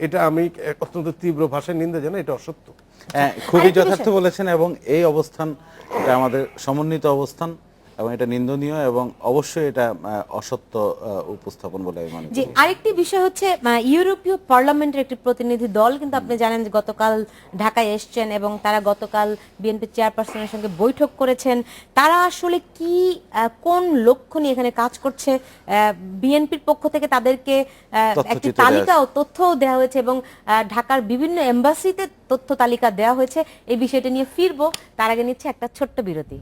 এটা আমি অত্যন্ত তীব্র ভাষায় নিন্দা জানাই, এটা অসত্য। খুবই যথার্থ বলেছেন, এবং এই অবস্থান এটা আমাদের সমন্বিত অবস্থান, এবং এটা নিন্দনীয় এবং অবশ্যই এটা অসত্য উপস্থাপন বলে আমি মনে যে করি। আরেকটি বিষয় হচ্ছে ইউরোপীয় পার্লামেন্টের একটি প্রতিনিধি দল কিন্তু আপনি জানেন যে গতকাল ঢাকায় এসছেন এবং তারা গতকাল বিএনপি চেয়ারপারসনের সঙ্গে বৈঠক করেছেন। তারা আসলে কি কোন লক্ষ্য নিয়ে এখানে কাজ করছে? বিএনপির পক্ষ থেকে তাদেরকে একটি তালিকা ও তথ্য দেওয়া হয়েছে এবং ঢাকার বিভিন্ন এম্বাসিতে তথ্য তালিকা দেওয়া হয়েছে। এই বিষয়টা নিয়ে ফিরবো, তার আগে নিচ্ছে একটা ছোট্ট বিরতি।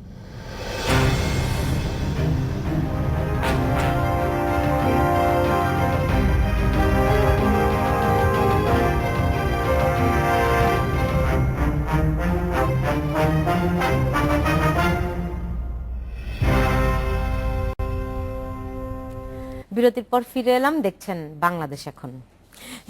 বিরতির পর ফিরে এলাম, দেখছেন বাংলাদেশ এখন।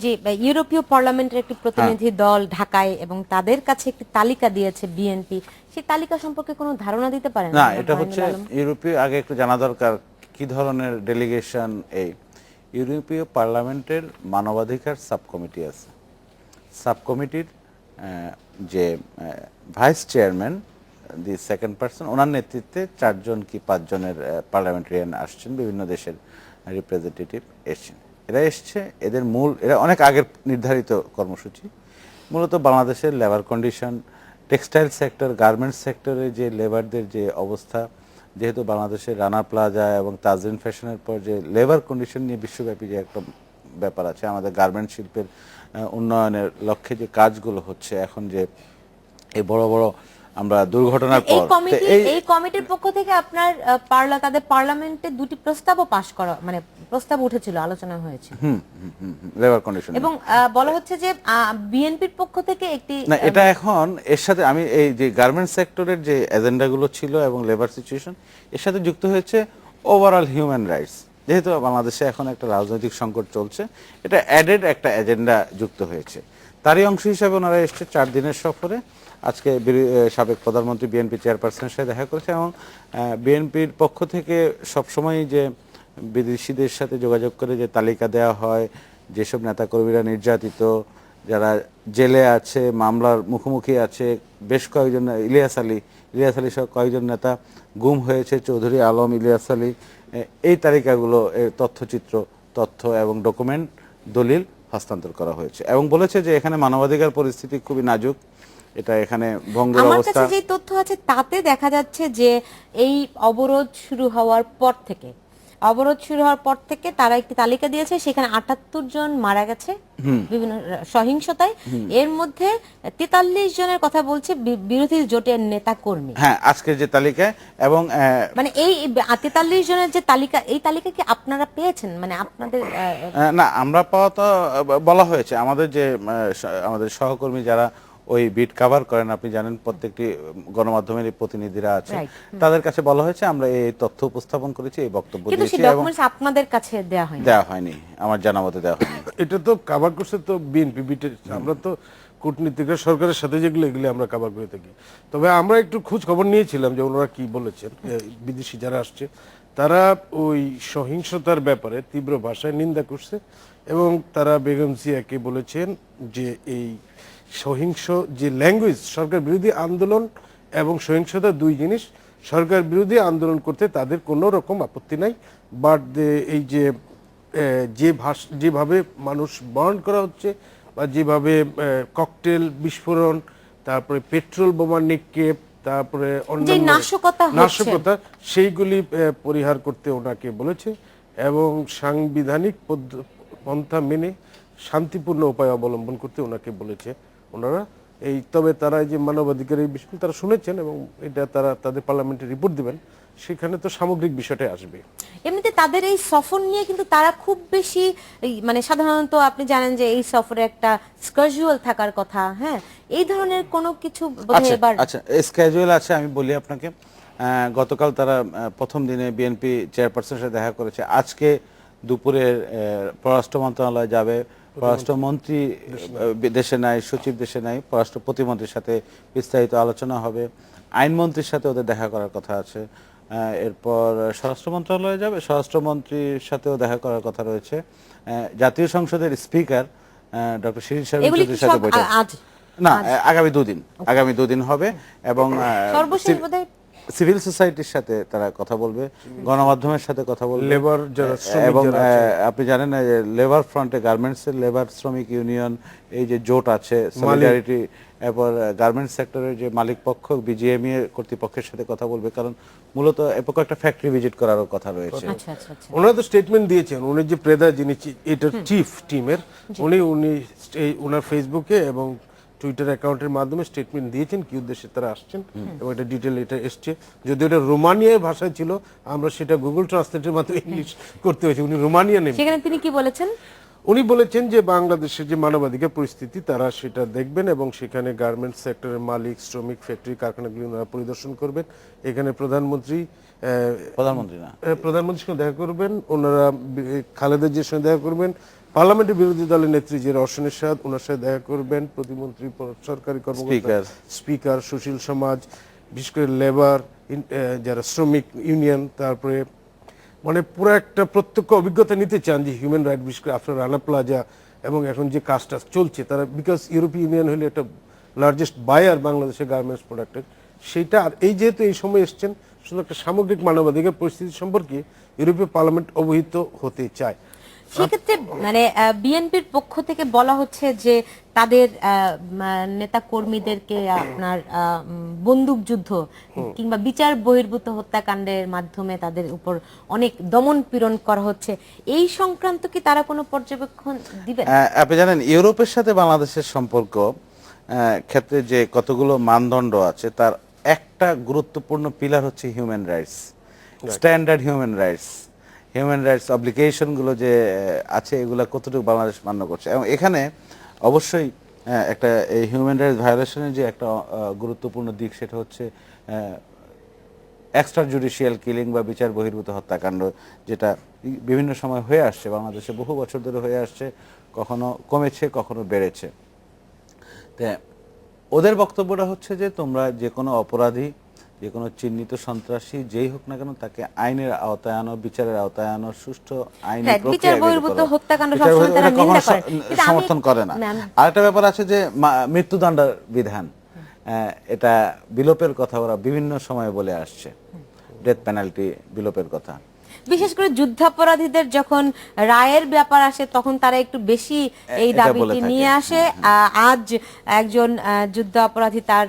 যে ইউরোপীয় পার্লামেন্টের একটি প্রতিনিধি দল ঢাকায় এবং তাদের কাছে একটি তালিকা দিয়েছে বিএনপি, সেই তালিকা সম্পর্কে কোনো ধারণা দিতে পারেন? না, এটা হচ্ছে ইউরোপীয়, আগে একটু জানা দরকার কি ধরনের ডেলিগেশন। এই ইউরোপীয় পার্লামেন্টের মানবাধিকার সাবকমিটি আছে, সাবকমিটির যে vice chairman, the second person, ওনার নেতৃত্বে 4জন কি 5জনের পার্লামেন্টারিয়ান আসছেন, বিভিন্ন দেশের রিপ্রেজেন্টেটিভ এসছেন। এরা এসছে, এরা অনেক আগের নির্ধারিত কর্মসূচি, মূলত বাংলাদেশের labour condition, textile sector, garments সেক্টরে যে লেবারদের যে অবস্থা, যেহেতু বাংলাদেশের রানা প্লাজা এবং তাজরিন ফ্যাশনের পর যে লেবার কন্ডিশন নিয়ে বিশ্বব্যাপী যে একটা ব্যাপার আছে, আমাদের গার্মেন্ট শিল্পের উন্নয়নের লক্ষ্যে যে কাজগুলো হচ্ছে এখন, যে এই বড় বড় আমরা দুর্ঘটনার পর এই কমিটির পক্ষ থেকে আপনার তাদের পার্লামেন্টে দুটি প্রস্তাবও পাশ করা, মানে প্রস্তাব উঠেছিল, আলোচনা হয়েছে লেবার কন্ডিশন, এবং বলা হচ্ছে যে বিএনপির পক্ষ থেকে একটি, না এটা এখন এর সাথে আমি এই যে গার্মেন্ট সেক্টরের যে এজেন্ডাগুলো ছিল এবং লেবার সিচুয়েশন, এর সাথে যুক্ত হয়েছে ওভারঅল হিউম্যান রাইটস। যেহেতু বাংলাদেশে এখন একটা রাজনৈতিক সংকট চলছে, এটা অ্যাডেড একটা এজেন্ডা যুক্ত হয়েছে। তারই অংশ হিসাবে ওনারা এসছে 4 দিনের সফরে। আজকে সাবেক প্রধানমন্ত্রী বিএনপি চেয়ারপারসনের সাথে দেখা করেছে, এবং বিএনপির পক্ষ থেকে সবসময় যে বিদেশিদের সাথে যোগাযোগ করে যে তালিকা দেওয়া হয়, যেসব নেতাকর্মীরা নির্যাতিত, যারা জেলে আছে, মামলার মুখোমুখি আছে, বেশ কয়েকজন, ইলিয়াস আলী সহ কয়েকজন নেতা গুম হয়েছে, চৌধুরী আলম, ইলিয়াস আলী, এই তালিকাগুলো তথ্য এবং ডকুমেন্ট, দলিল হস্তান্তর করা হয়েছে, এবং বলেছে যে এখানে মানবাধিকার পরিস্থিতি খুবই নাজুক, এটা এখানে ভঙ্গুর অবস্থা। আমার কাছে যে তথ্য আছে তাতে দেখা যাচ্ছে যে এই অবরোধ শুরু হওয়ার পর থেকে তারা একটি তালিকা দিয়েছে, সেখানে 78 জন মারা গেছে বিভিন্ন সহিংসতায়, এর মধ্যে 43 জনের কথা বলছে বিরোধী জোটের নেতা কর্মী। হ্যাঁ, আজকের যে তালিকায়, এবং মানে এই 43 জনের যে তালিকা, এই তালিকা কি আপনারা পেয়েছেন? মানে আপনাদের না, আমরা পাওয়া তো বলা হয়েছে, আমাদের সহকর্মী যারা ওই বিট কভার করেন, আপনি জানেন প্রত্যেকটি গণমাধ্যমের প্রতিনিধিরা আছে, তাদের কাছে বলা হয়েছে আমরা এই তথ্য উপস্থাপন করেছি, এই বক্তব্য দিয়েছি, এবং আপনাদের কাছে দেওয়া হয়নি, আমার জানা মতে দেওয়া হয়নি। এটা তো কভার করছে তো বিএনপি বিটের, আমরা তো কূটনীতিকরা সরকারের সাথে যেগুলো, এগুলো আমরা কভার করে থাকি। তবে আমরা একটু খোঁজ খবর নিয়েছিলাম যে ওনারা কি বলেছেন। বিদেশি যারা আসছে তারা ওই সহিংসতার ব্যাপারে তীব্র ভাষায় নিন্দা করছে, এবং তারা বেগম জিয়াকে বলেছেন যে এই সহিংস যে ল্যাঙ্গুয়েজ, সরকার বিরোধী আন্দোলন এবং সহিংসতা দুই জিনিস, সরকার বিরোধী আন্দোলন করতে তাদের কোনো রকম আপত্তি নাই, বাট এই যেভাবে মানুষ বরণ করা হচ্ছে, বা যেভাবে ককটেল বিস্ফোরণ, তারপরে পেট্রোল বোমা নিক্ষেপ, তারপরে অন্যান্য নাশকতা, সেইগুলি পরিহার করতে ওনাকে বলেছে, এবং সাংবিধানিক পন্থা মেনে শান্তিপূর্ণ উপায় অবলম্বন করতে ওনাকে বলেছে ওনারা। তবে তারা যে মানবাধিকার এই বিষয় তারা শুনেছেন, এবং এটা তারা তাদের পার্লামেন্টে রিপোর্ট দিবেন, সেখানে তো সামগ্রিক বিষয়টা আসবে। এমনিতে তাদের এই সফর নিয়ে কিন্তু তারা খুব বেশি, মানে সাধারণত আপনি জানেন যে এই সফরে একটা স্কেজুয়াল থাকার কথা, হ্যাঁ, এই ধরনের কোনো কিছু আচ্ছা, স্কেজুয়াল আছে, আমি বলি আপনাকে। গতকাল তারা প্রথম দিনে বিএনপি চেয়ারপারসনের সাথে দেখা করেছে, আজকে দুপুরে পররাষ্ট্র মন্ত্রণালয় যাবে, পররাষ্ট্রমন্ত্রী দেশে নাই, সচিব দেশে নাই, পররাষ্ট্র প্রতিমন্ত্রীর সাথে বিস্তারিত আলোচনা হবে, আইনমন্ত্রীর সাথে ওদের দেখা করার কথা আছে, এরপর স্বরাষ্ট্র মন্ত্রণালয়ে যাবে, স্বরাষ্ট্রমন্ত্রীর সাথেও দেখা করার কথা রয়েছে, জাতীয় সংসদের স্পিকার ডক্টর শিরিন শারমিন এগুলি কি চৌধুরীর সাথে সব বৈঠক। আজ? না, আগামী দুদিন হবে এবং সর্বশেষ বোধহয় সিভিল সোসাইটির সাথে তারা কথা বলবে, গণমাধ্যমের সাথে কথা বলবে, লেবার যারা শ্রমিক এবং যারা আছে। আপনি জানেন না যে লেবার ফ্রন্টে গার্মেন্টসের লেবার শ্রমিক ইউনিয়ন এই যে জোট আছে সলিডারিটি, এরপর গার্মেন্টস সেক্টরের যে মালিক পক্ষ বিজিএমইএ কর্তৃপক্ষের সাথে কথা বলবে, কারণ মূলত এরপর একটা ফ্যাক্টরি ভিজিট করারও কথা রয়েছে। আচ্ছা আচ্ছা আচ্ছা। ওনারা তো স্টেটমেন্ট দিয়েছেন, উনি যে প্রেদা যিনি এটার চিফ টিমের, উনি ওনার ফেসবুকে এবং টুইটার অ্যাকাউন্টের মাধ্যমে স্টেটমেন্ট দিয়েছেন কি উদ্দেশ্যে তারা আসছেন, এবং এটা ডিটেল এটা এসছে। যদি এটা রোমানিয়ায় ভাষায় ছিল, আমরা সেটা গুগল ট্রান্সলেটের মাধ্যমে ইংলিশ করতে হয়েছে। উনি রোমানিয়া নেই, সেখানে তিনি কি বলেছেন? উনি বলেছেন যে বাংলাদেশের যে মানবাধিকার পরিস্থিতি তারা সেটা দেখবেন এবং সেখানে গার্মেন্টস সেক্টরের মালিক, শ্রমিক, ফ্যাক্টরি, কারখানাগুলি ওনারা পরিদর্শন করবেন। এখানে প্রধানমন্ত্রীর সঙ্গে দেখা করবেন, ওনারা খালেদা জিয়ার সঙ্গে দেখা করবেন, পার্লামেন্টের বিরোধী দলের নেত্রী যে রওশন এরশাদ ওনার সাথে দেখা করবেন, প্রতিমন্ত্রী, সরকারি কর্মকর্তা, স্পিকার, সুশীল সমাজ, বিশেষ করে লেবার, যারা শ্রমিক ইউনিয়ন, তারপরে মানে পুরো একটা প্রত্যক্ষ অভিজ্ঞতা নিতে চান যে হিউম্যান রাইট, বিশেষ করে আফটার রানা প্লাজা এবং এখন যে কাজটা চলছে তারা, বিকজ ইউরোপীয় ইউনিয়ন হলে একটা লার্জেস্ট বায়ার বাংলাদেশের গার্মেন্টস প্রোডাক্টের, সেইটা। আর এই যেহেতু এই সময় এসছেন, শুধু একটা সামগ্রিক মানবাধিকার পরিস্থিতি সম্পর্কে ইউরোপীয় পার্লামেন্ট অবহিত হতে চায়। সেক্ষেত্রে মানে বিএনপির পক্ষ থেকে বলা হচ্ছে যে তাদের নেতা কর্মীদেরকে আপনার বন্দুক যুদ্ধ কিংবা বিচার বহির্ভূত হত্যাকাণ্ডের মাধ্যমে তাদের উপর অনেক দমন পীড়ন করা হচ্ছে। এই সংক্রান্ত কি তারা কোনো পর্যবেক্ষণ দিবেন? আপনি জানেন ইউরোপের সাথে বাংলাদেশের সম্পর্ক ক্ষেত্রে যে কতগুলো মানদণ্ড আছে, তার একটা গুরুত্বপূর্ণ পিলার হচ্ছে human rights, standard human rights অব্লিগেশনগুলো যে আছে, এগুলো কতটুকু বাংলাদেশ মান্য করছে। এবং এখানে অবশ্যই একটা এই হিউম্যান রাইটস ভায়োলেশনের যে একটা গুরুত্বপূর্ণ দিক, সেটা হচ্ছে এক্সট্রা জুডিশিয়াল কিলিং বা বিচার বহির্ভূত হত্যাকাণ্ড, যেটা বিভিন্ন সময় হয়ে আসছে বাংলাদেশে, বহু বছর ধরে হয়ে আসছে, কখনো কমেছে কখনো বেড়েছে। তা ওদের বক্তব্যটা হচ্ছে যে তোমরা যে কোনো অপরাধী, যে কোনো চিহ্নিত সন্ত্রাসী যেই হোক না কেন, তাকে আইনের আওতায় আনো, বিচারের আওতায় আনো, সুষ্ঠু আইনি বিচার বহির্ভূত হত্যাকাণ্ড সবসময় তারা নিন্দা করে, সমর্থন করে না। আরেকটা ব্যাপার আছে যে মৃত্যুদণ্ড বিধান, এটা বিলোপের কথা ওরা বিভিন্ন সময়ে বলে আসছে, ডেথ পেনাল্টি বিলোপের কথা। বিশেষ করে যুদ্ধাপরাধীদের যখন রায়ের ব্যাপার আসে তখন তারা একটু বেশি এই দাবিটি নিয়ে আসে। আজ একজন যুদ্ধ অপরাধী, তার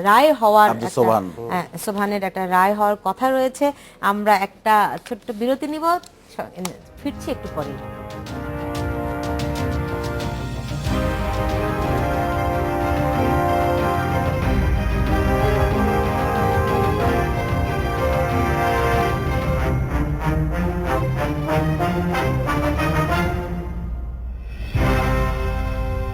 রায় হওয়ার, সোবহানের একটা রায় হওয়ার কথা রয়েছে। আমরা একটা ছোট্ট বিরতি নিব, ফিরছি একটু পরে।